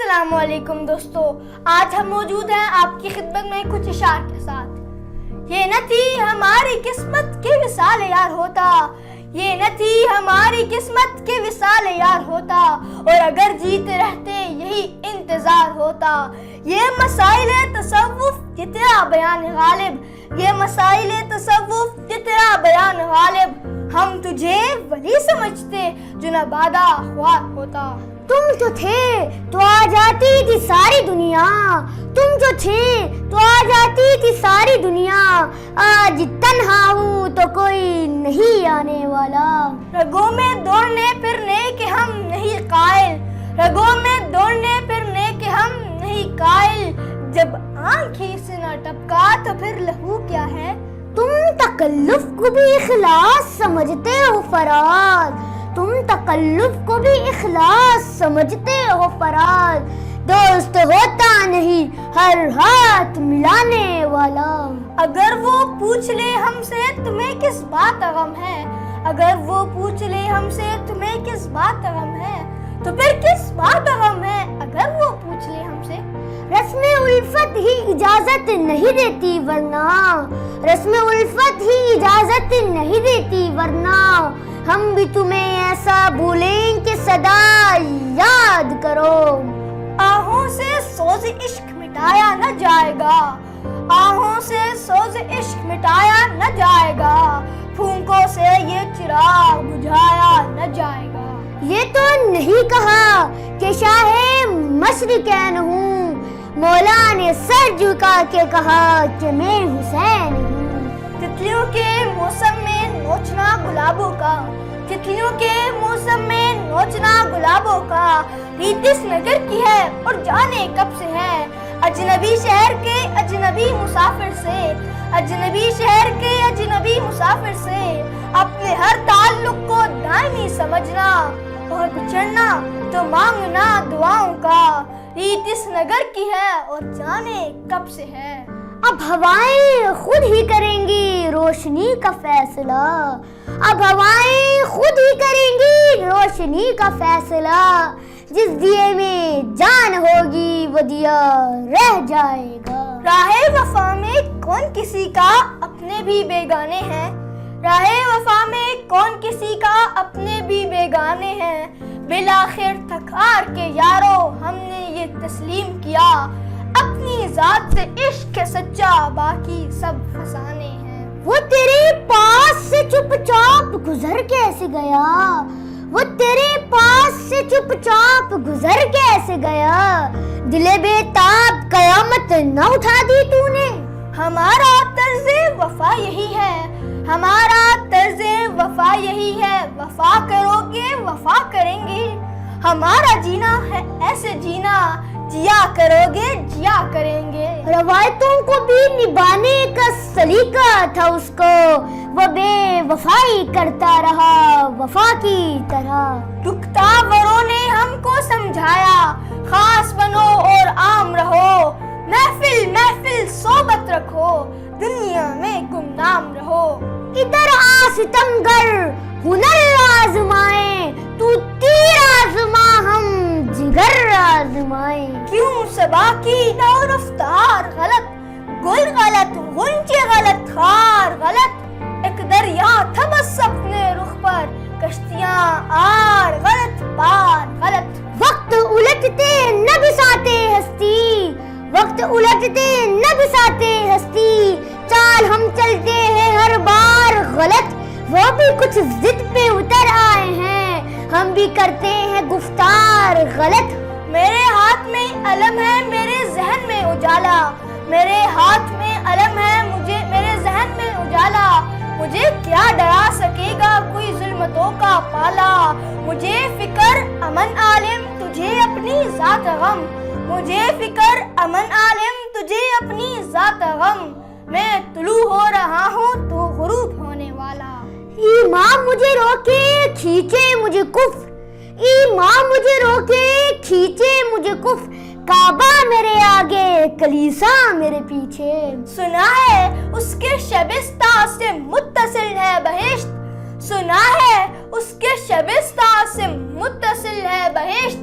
السلام علیکم دوستو، آج ہم موجود ہیں آپ کی خدمت میں کچھ اشعار کے ساتھ۔ یہ نہ تھی ہماری قسمت کے وصال یار ہوتا، یہ نہ تھی ہماری قسمت کے وصال یار ہوتا، اور اگر جیتے رہتے یہی انتظار ہوتا۔ یہ مسائل تصوف یہ تیرا بیان غالب، یہ مسائل تصوف یہ تیرا بیان غالب، ہم تجھے ولی سمجھتے جو نہ بادہ خوار ہوتا۔ تم جو تھے تو آ جاتی تھی ساری دنیا، تم جو تھے تو آ جاتی تھی ساری دنیا، آج تنہا ہوں تو کوئی نہیں آنے والا۔ رگوں میں دوڑنے پھرنے کے ہم نہیں قائل، رگوں میں دوڑنے پھرنے کے ہم نہیں قائل، جب آنکھیں سے نہ ٹپکا تو پھر لہو کیا ہے۔ تم تکلف کو بھی اخلاص سمجھتے ہو فراز، تم تکلف کو بھی اخلاص سمجھتے ہو فراز، دوست ہوتا نہیں ہر ہاتھ ملانے والا۔ اگر وہ پوچھ لے ہم سے تمہیں کس بات کا غم ہے، اگر وہ پوچھ لے ہم سے تمہیں کس بات کا غم ہے، تو پھر کس بات کا غم ہے اگر وہ پوچھ لے ہم سے۔ رسم الفت ہی اجازت نہیں دیتی ورنہ، رسم الفت ہی اجازت نہیں دیتی ورنہ، ہم بھی تمہیں ایسا بھولیں کہ صدا یاد کرو۔ آہوں سے سوز عشق مٹایا نہ جائے گا، آہوں سے سوز عشق مٹایا نہ جائے گا، پھونکوں سے یہ چراغ بجھایا نہ جائے گا۔ یہ تو نہیں کہا کہ شاہ مشرقین ہوں، مولا نے سر جھکا کے کہا کہ میں حسین ہوں۔ تتلیوں کے موسم میں نوچنا گلابوں کا، تتلیوں کے موسم میں نوچنا گلابوں کا، ریت اس نگر کی ہے اور جانے کب سے ہے، اجنبی شہر کے اجنبی مسافر سے، اجنبی شہر کے اجنبی مسافر سے، اپنے ہر تعلق کو دائمی سمجھنا اور بچھڑنا تو مانگنا دعاؤں کا، ریت اس نگر کی ہے اور جانے کب سے ہے۔ اب ہوائیں خود ہی کریں گی روشنی کا فیصلہ، اب ہوائیں خود ہی کریں گی روشنی کا فیصلہ، جس دیے میں جان ہوگی وہ دیا رہ جائے گا۔ راہ وفا میں کون کسی کا اپنے بھی بیگانے ہیں، راہ وفا میں کون کسی کا اپنے بھی بیگانے ہیں، بالآخر تھکار کے یارو ہم نے یہ تسلیم کیا، اپنی ذات سے عشق سچا باقی سب فسانے ہیں۔ وہ تیرے پاس سے چپ چاپ گزر کیسے گیا، وہ تیرے پاس سے چپ چاپ گزر کیسے گیا، دل بے تاب قیامت نہ اٹھا دی تو نے۔ ہمارا طرز وفا یہی ہے، ہمارا طرز وفا یہی ہے، وفا کرو گے وفا کریں گے، ہمارا جینا ہے ایسے جینا، جیا کرو گے جیا کریں گے۔ روایتوں کو بھی نبھانے کا سلیقہ تھا اس کو، وہ بے وفائی کرتا رہا وفا کی طرح۔ رکتا وروں نے ہم کو سمجھایا، خاص بنو اور عام رہو، محفل محفل صحبت رکھو، دنیا میں گمنام رہو۔ ادھر آ ستمگر ہنر آزمائیں، تو تیر آزما ہم جگر آزمائیں۔ کیوں صبا کی نو رفتار غلط، گل غلط غنچے غلط خار غلط، ایک دریا تھا بس اپنے رخ پر، کشتیاں آر غلط پار غلط۔ وقت الٹتے نہ بساتے ہستی، وقت الٹتے نہ بساتے ہستی، چال ہم چلتے ہیں ہر بار غلط، وہ بھی کچھ ضد پہ اتر آئے ہیں، ہم بھی کرتے ہیں گفتار غلط۔ میرے ہاتھ میں علم ہے میرے ذہن میں اجالا، میرے ہاتھ میں علم ہے مجھے میرے ذہن میں اجالا، مجھے کیا ڈرا سکے گا کوئی ظلمتوں کا پالا، مجھے فکر امن عالم تجھے اپنی ذات غم، مجھے فکر امن عالم تجھے اپنی ذات غم، میں طلوع ہو رہا ہوں تو غروب ہونے والا۔ ایمان مجھے روکے کھینچے مجھے کفر، ایمان مجھے روکے کھینچے مجھے کفر، کعبہ میرے آگے کلیسا میرے پیچھے۔ سنا ہے اس کے شبستہ سے متصل ہے بہشت، سنا ہے اس کے شبستہ سے متصل ہے بہشت،